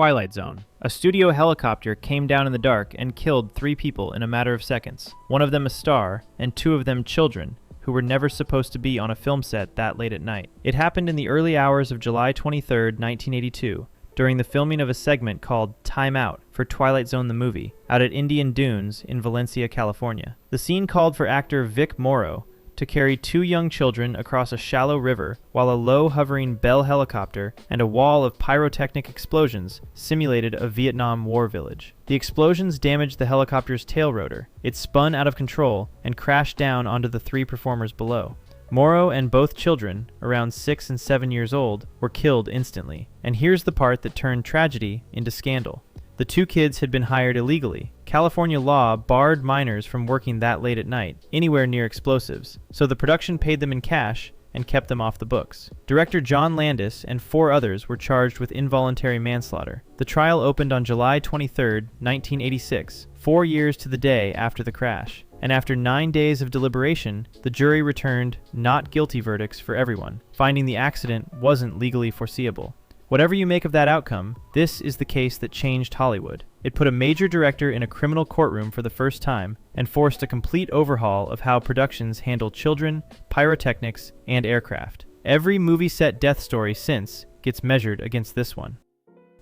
Twilight Zone. A studio helicopter came down in the dark and killed 3 people in a matter of seconds, one of them a star, and 2 of them children, who were never supposed to be on a film set that late at night. It happened in the early hours of July 23, 1982, during the filming of a segment called Time Out for Twilight Zone the movie, out at Indian Dunes in Valencia, California. The scene called for actor Vic Morrow to carry 2 young children across a shallow river while a low hovering Bell helicopter and a wall of pyrotechnic explosions simulated a Vietnam War village. The explosions damaged the helicopter's tail rotor. It spun out of control and crashed down onto the 3 performers below. Morrow and both children, around 6 and 7 years old, were killed instantly. And here's the part that turned tragedy into scandal. The 2 kids had been hired illegally. California law barred minors from working that late at night, anywhere near explosives, so the production paid them in cash and kept them off the books. Director John Landis and 4 others were charged with involuntary manslaughter. The trial opened on July 23, 1986, 4 years to the day after the crash. And after 9 days of deliberation, the jury returned not guilty verdicts for everyone, finding the accident wasn't legally foreseeable. Whatever you make of that outcome, this is the case that changed Hollywood. It put a major director in a criminal courtroom for the first time and forced a complete overhaul of how productions handle children, pyrotechnics, and aircraft. Every movie set death story since gets measured against this one.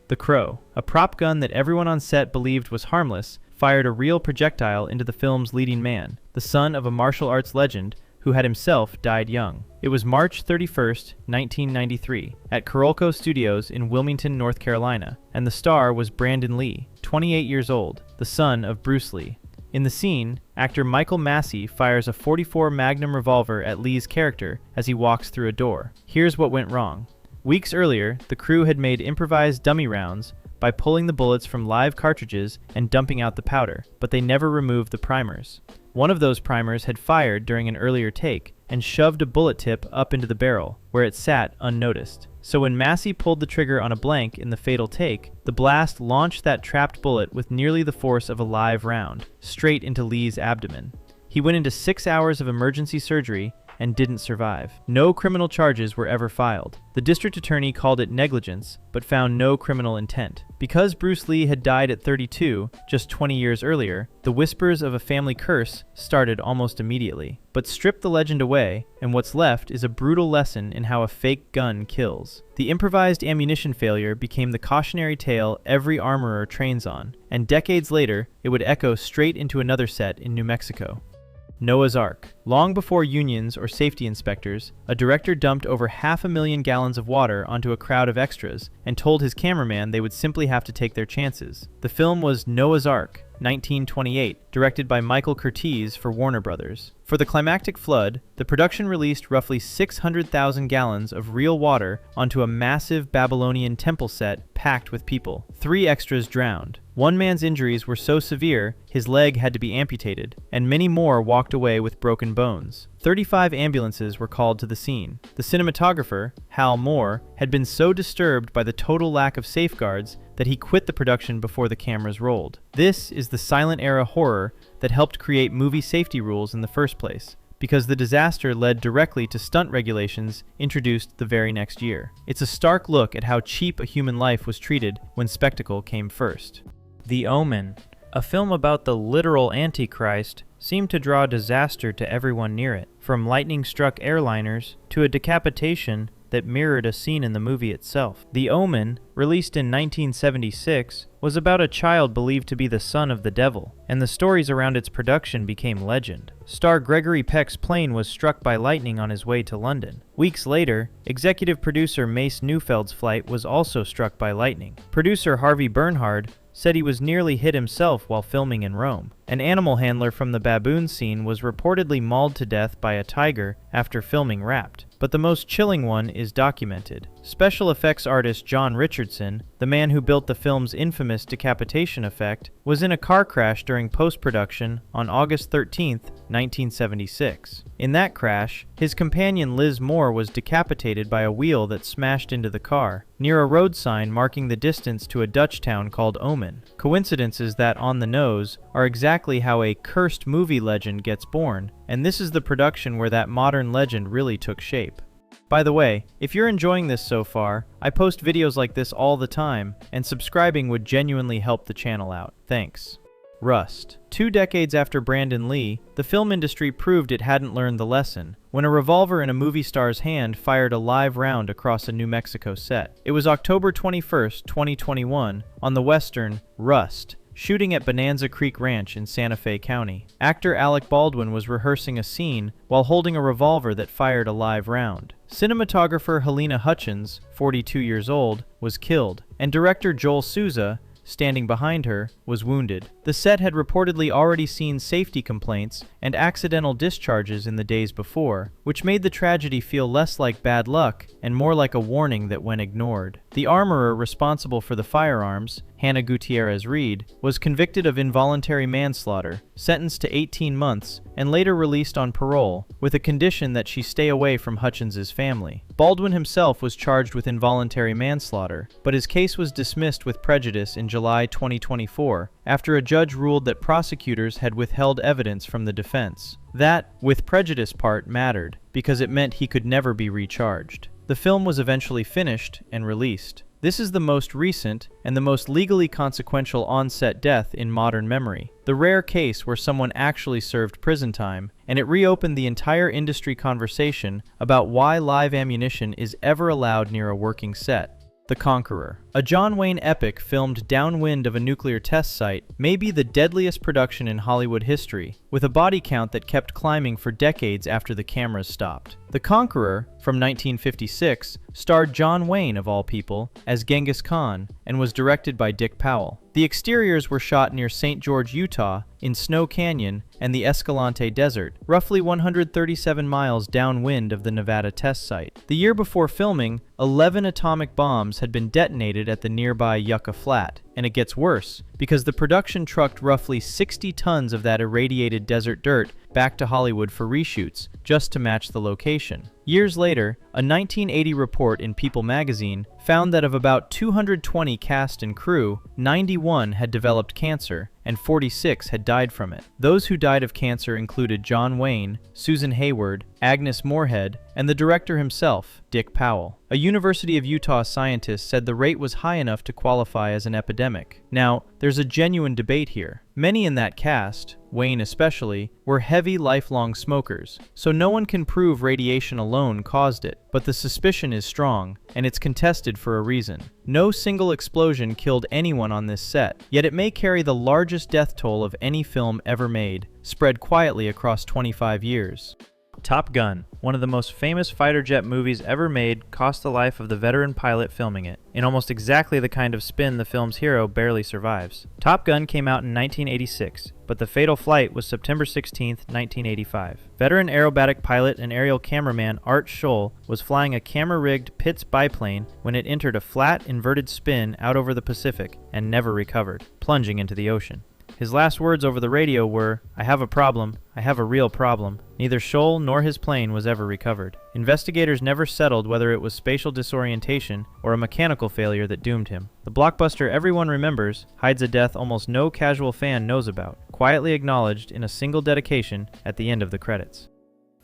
The Crow, a prop gun that everyone on set believed was harmless, fired a real projectile into the film's leading man, the son of a martial arts legend who had himself died young. It was March 31st, 1993, at Carolco Studios in Wilmington, North Carolina, and the star was Brandon Lee, 28 years old, the son of Bruce Lee. In the scene, actor Michael Massey fires a .44 Magnum revolver at Lee's character as he walks through a door. Here's what went wrong. Weeks earlier, the crew had made improvised dummy rounds by pulling the bullets from live cartridges and dumping out the powder, but they never removed the primers. One of those primers had fired during an earlier take and shoved a bullet tip up into the barrel, where it sat unnoticed. So when Massey pulled the trigger on a blank in the fatal take, the blast launched that trapped bullet with nearly the force of a live round, straight into Lee's abdomen. He went into 6 hours of emergency surgery and didn't survive. No criminal charges were ever filed. The district attorney called it negligence, but found no criminal intent. Because Bruce Lee had died at 32, just 20 years earlier, the whispers of a family curse started almost immediately. But strip the legend away, and what's left is a brutal lesson in how a fake gun kills. The improvised ammunition failure became the cautionary tale every armorer trains on, and decades later, it would echo straight into another set in New Mexico. Noah's Ark. Long before unions or safety inspectors, a director dumped over 500,000 gallons of water onto a crowd of extras and told his cameraman they would simply have to take their chances. The film was Noah's Ark, 1928, directed by Michael Curtiz for Warner Brothers. For the climactic flood, the production released roughly 600,000 gallons of real water onto a massive Babylonian temple set packed with people. 3 extras drowned. One man's injuries were so severe, his leg had to be amputated, and many more walked away with broken bones. 35 ambulances were called to the scene. The cinematographer, Hal Moore, had been so disturbed by the total lack of safeguards that he quit the production before the cameras rolled. This is the silent era horror that helped create movie safety rules in the first place, because the disaster led directly to stunt regulations introduced the very next year. It's a stark look at how cheap a human life was treated when spectacle came first. The Omen, a film about the literal Antichrist, seemed to draw disaster to everyone near it, from lightning-struck airliners to a decapitation that mirrored a scene in the movie itself. The Omen, released in 1976, was about a child believed to be the son of the devil, and the stories around its production became legend. Star Gregory Peck's plane was struck by lightning on his way to London. Weeks later, executive producer Mace Neufeld's flight was also struck by lightning. Producer Harvey Bernhard said he was nearly hit himself while filming in Rome. An animal handler from the baboon scene was reportedly mauled to death by a tiger after filming Wrapped. But the most chilling one is documented. Special effects artist John Richardson, the man who built the film's infamous decapitation effect, was in a car crash during post-production on August 13, 1976. In that crash, his companion Liz Moore was decapitated by a wheel that smashed into the car, near a road sign marking the distance to a Dutch town called Omen. Coincidences that, on the nose, are exactly how a cursed movie legend gets born, and this is the production where that modern legend really took shape. By the way, if you're enjoying this so far, I post videos like this all the time, and subscribing would genuinely help the channel out. Thanks. Rust. 2 decades after Brandon Lee, the film industry proved it hadn't learned the lesson when a revolver in a movie star's hand fired a live round across a New Mexico set. It was October 21st, 2021, on the western Rust, shooting at Bonanza Creek Ranch in Santa Fe County. Actor Alec Baldwin was rehearsing a scene while holding a revolver that fired a live round. Cinematographer Helena Hutchins, 42 years old, was killed, and director Joel Souza, standing behind her, was wounded. The set had reportedly already seen safety complaints and accidental discharges in the days before, which made the tragedy feel less like bad luck and more like a warning that went ignored. The armorer responsible for the firearms, Hannah Gutierrez-Reed, was convicted of involuntary manslaughter, sentenced to 18 months, and later released on parole, with a condition that she stay away from Hutchins's family. Baldwin himself was charged with involuntary manslaughter, but his case was dismissed with prejudice in July 2024, after a judge ruled that prosecutors had withheld evidence from the defense. That "with prejudice" part mattered, because it meant he could never be recharged. The film was eventually finished and released. This is the most recent and the most legally consequential on-set death in modern memory, the rare case where someone actually served prison time, and it reopened the entire industry conversation about why live ammunition is ever allowed near a working set. The Conqueror. A John Wayne epic filmed downwind of a nuclear test site may be the deadliest production in Hollywood history, with a body count that kept climbing for decades after the cameras stopped. The Conqueror, from 1956, starred John Wayne, of all people, as Genghis Khan, and was directed by Dick Powell. The exteriors were shot near St. George, Utah, in Snow Canyon and the Escalante Desert, roughly 137 miles downwind of the Nevada test site. The year before filming, 11 atomic bombs had been detonated at the nearby Yucca Flat. And it gets worse, because the production trucked roughly 60 tons of that irradiated desert dirt back to Hollywood for reshoots, just to match the location. Years later, a 1980 report in People magazine found that of about 220 cast and crew, 91 had developed cancer, and 46 had died from it. Those who died of cancer included John Wayne, Susan Hayward, Agnes Moorehead, and the director himself, Dick Powell. A University of Utah scientist said the rate was high enough to qualify as an epidemic. Now, there's a genuine debate here. Many in that cast, Wayne especially, were heavy lifelong smokers, so no one can prove radiation alone caused it, but the suspicion is strong, and it's contested for a reason. No single explosion killed anyone on this set, yet it may carry the largest death toll of any film ever made, spread quietly across 25 years. Top Gun, one of the most famous fighter jet movies ever made, cost the life of the veteran pilot filming it, in almost exactly the kind of spin the film's hero barely survives. Top Gun came out in 1986, but the fatal flight was September 16, 1985. Veteran aerobatic pilot and aerial cameraman Art Scholl was flying a camera-rigged Pitts biplane when it entered a flat, inverted spin out over the Pacific and never recovered, plunging into the ocean. His last words over the radio were, "I have a problem. I have a real problem." Neither Scholl nor his plane was ever recovered. Investigators never settled whether it was spatial disorientation or a mechanical failure that doomed him. The blockbuster everyone remembers hides a death almost no casual fan knows about, quietly acknowledged in a single dedication at the end of the credits.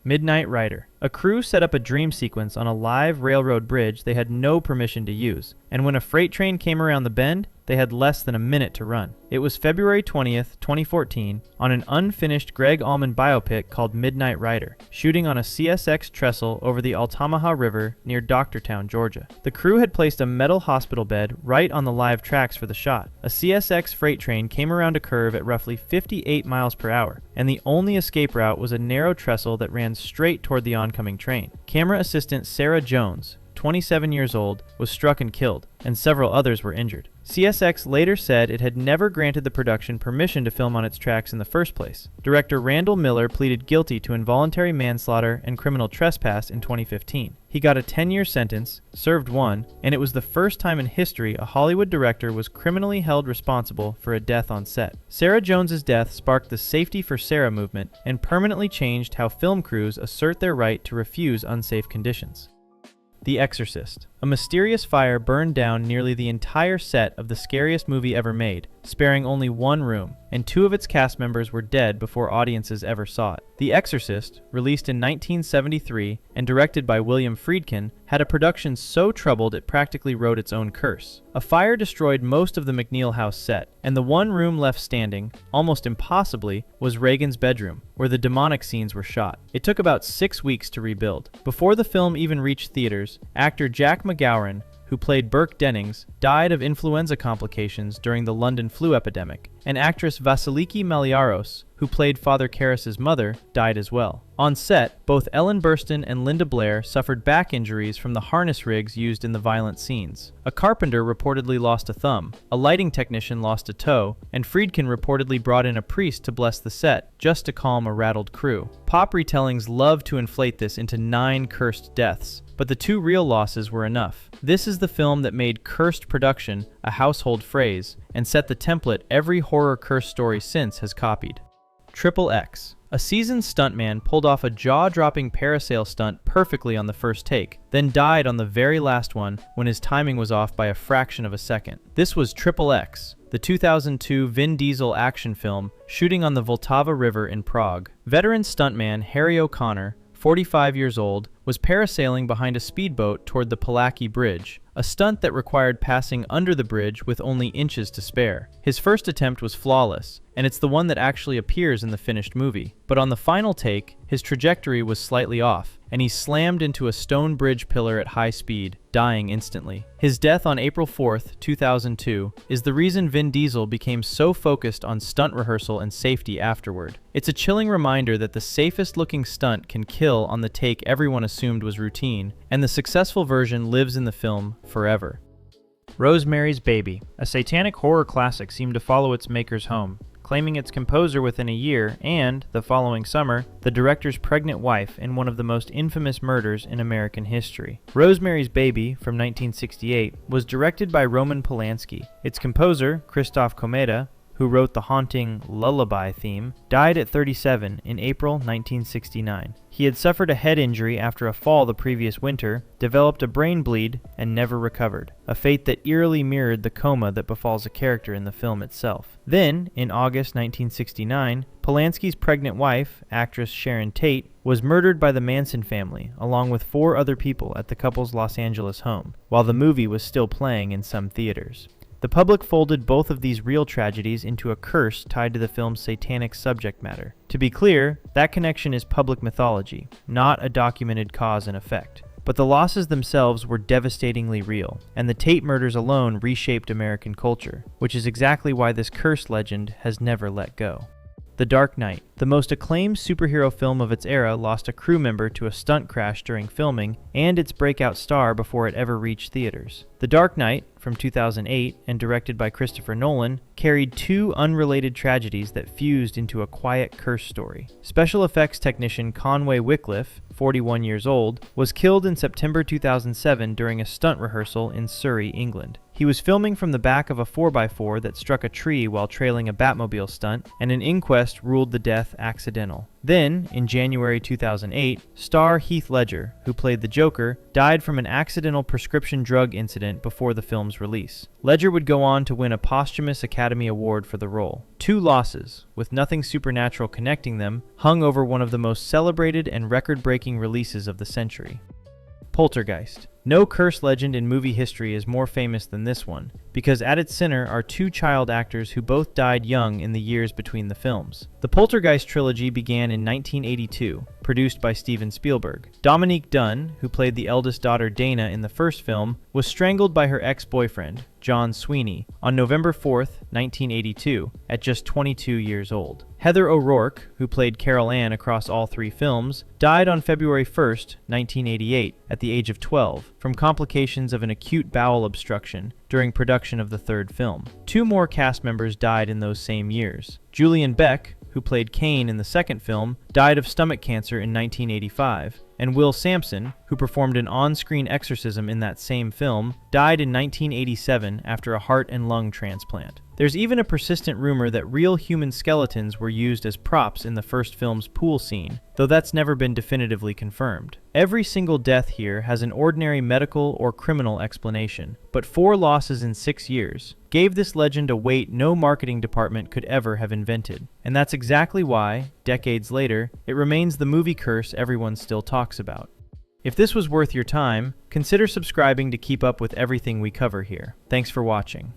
Midnight Rider. A crew set up a dream sequence on a live railroad bridge they had no permission to use, and when a freight train came around the bend, they had less than a minute to run. It was February 20th, 2014, on an unfinished Greg Allman biopic called Midnight Rider, shooting on a CSX trestle over the Altamaha River near Doctortown, Georgia. The crew had placed a metal hospital bed right on the live tracks for the shot. A CSX freight train came around a curve at roughly 58 miles per hour, and the only escape route was a narrow trestle that ran straight toward the oncoming train. Camera assistant Sarah Jones, 27 years old, was struck and killed, and several others were injured. CSX later said it had never granted the production permission to film on its tracks in the first place. Director Randall Miller pleaded guilty to involuntary manslaughter and criminal trespass in 2015. He got a 10-year sentence, served one, and it was the first time in history a Hollywood director was criminally held responsible for a death on set. Sarah Jones's death sparked the Safety for Sarah movement and permanently changed how film crews assert their right to refuse unsafe conditions. The Exorcist. A mysterious fire burned down nearly the entire set of the scariest movie ever made, sparing only one room, and 2 of its cast members were dead before audiences ever saw it. The Exorcist, released in 1973 and directed by William Friedkin, had a production so troubled it practically wrote its own curse. A fire destroyed most of the McNeil house set, and the one room left standing, almost impossibly, was Reagan's bedroom, where the demonic scenes were shot. It took about 6 weeks to rebuild. Before the film even reached theaters, actor Jack McGowan, who played Burke Dennings, died of influenza complications during the London flu epidemic, and actress Vasiliki Maliaros, who played Father Karras's mother, died as well. On set, both Ellen Burstyn and Linda Blair suffered back injuries from the harness rigs used in the violent scenes. A carpenter reportedly lost a thumb, a lighting technician lost a toe, and Friedkin reportedly brought in a priest to bless the set, just to calm a rattled crew. Pop retellings love to inflate this into 9 cursed deaths, but the 2 real losses were enough. This is the film that made cursed production a household phrase and set the template every horror curse story since has copied. Triple X. A seasoned stuntman pulled off a jaw-dropping parasail stunt perfectly on the first take, then died on the very last one when his timing was off by a fraction of a second. This was Triple X, the 2002 Vin Diesel action film shooting on the Vltava River in Prague. Veteran stuntman Harry O'Connor, 45 years old, was parasailing behind a speedboat toward the Palacky Bridge, a stunt that required passing under the bridge with only inches to spare. His first attempt was flawless, and it's the one that actually appears in the finished movie. But on the final take, his trajectory was slightly off, and he slammed into a stone bridge pillar at high speed, dying instantly. His death on April 4th, 2002, is the reason Vin Diesel became so focused on stunt rehearsal and safety afterward. It's a chilling reminder that the safest looking stunt can kill on the take everyone assumed was routine, and the successful version lives in the film forever. Rosemary's Baby. A satanic horror classic seemed to follow its makers home, claiming its composer within a year and, the following summer, the director's pregnant wife in one of the most infamous murders in American history. Rosemary's Baby, from 1968, was directed by Roman Polanski. Its composer, Krzysztof Komeda, who wrote the haunting Lullaby theme, died at 37 in April 1969. He had suffered a head injury after a fall the previous winter, developed a brain bleed, and never recovered, a fate that eerily mirrored the coma that befalls a character in the film itself. Then, in August 1969, Polanski's pregnant wife, actress Sharon Tate, was murdered by the Manson family, along with 4 other people at the couple's Los Angeles home, while the movie was still playing in some theaters. The public folded both of these real tragedies into a curse tied to the film's satanic subject matter. To be clear, that connection is public mythology, not a documented cause and effect. But the losses themselves were devastatingly real, and the Tate murders alone reshaped American culture, which is exactly why this curse legend has never let go. The Dark Knight. The most acclaimed superhero film of its era lost a crew member to a stunt crash during filming and its breakout star before it ever reached theaters. The Dark Knight, from 2008 and directed by Christopher Nolan, carried 2 unrelated tragedies that fused into a quiet curse story. Special effects technician Conway Wycliffe, 41 years old, was killed in September 2007 during a stunt rehearsal in Surrey, England. He was filming from the back of a 4x4 that struck a tree while trailing a Batmobile stunt, and an inquest ruled the death accidental. Then, in January 2008, star Heath Ledger, who played the Joker, died from an accidental prescription drug incident before the film's release. Ledger would go on to win a posthumous Academy Award for the role. 2 losses, with nothing supernatural connecting them, hung over one of the most celebrated and record-breaking releases of the century. Poltergeist. No curse legend in movie history is more famous than this one, because at its center are 2 child actors who both died young in the years between the films. The Poltergeist trilogy began in 1982, produced by Steven Spielberg. Dominique Dunne, who played the eldest daughter Dana in the first film, was strangled by her ex-boyfriend, John Sweeney, on November 4th, 1982, at just 22 years old. Heather O'Rourke, who played Carol Ann across all 3 films, died on February 1st, 1988, at the age of 12, from complications of an acute bowel obstruction during production of the 3rd film. 2 more cast members died in those same years. Julian Beck, who played Kane in the 2nd film, died of stomach cancer in 1985, and Will Sampson, who performed an on-screen exorcism in that same film, died in 1987 after a heart and lung transplant. There's even a persistent rumor that real human skeletons were used as props in the first film's pool scene, though that's never been definitively confirmed. Every single death here has an ordinary medical or criminal explanation, but 4 losses in 6 years gave this legend a weight no marketing department could ever have invented. And that's exactly why, decades later, it remains the movie curse everyone still talks about. If this was worth your time, consider subscribing to keep up with everything we cover here. Thanks for watching.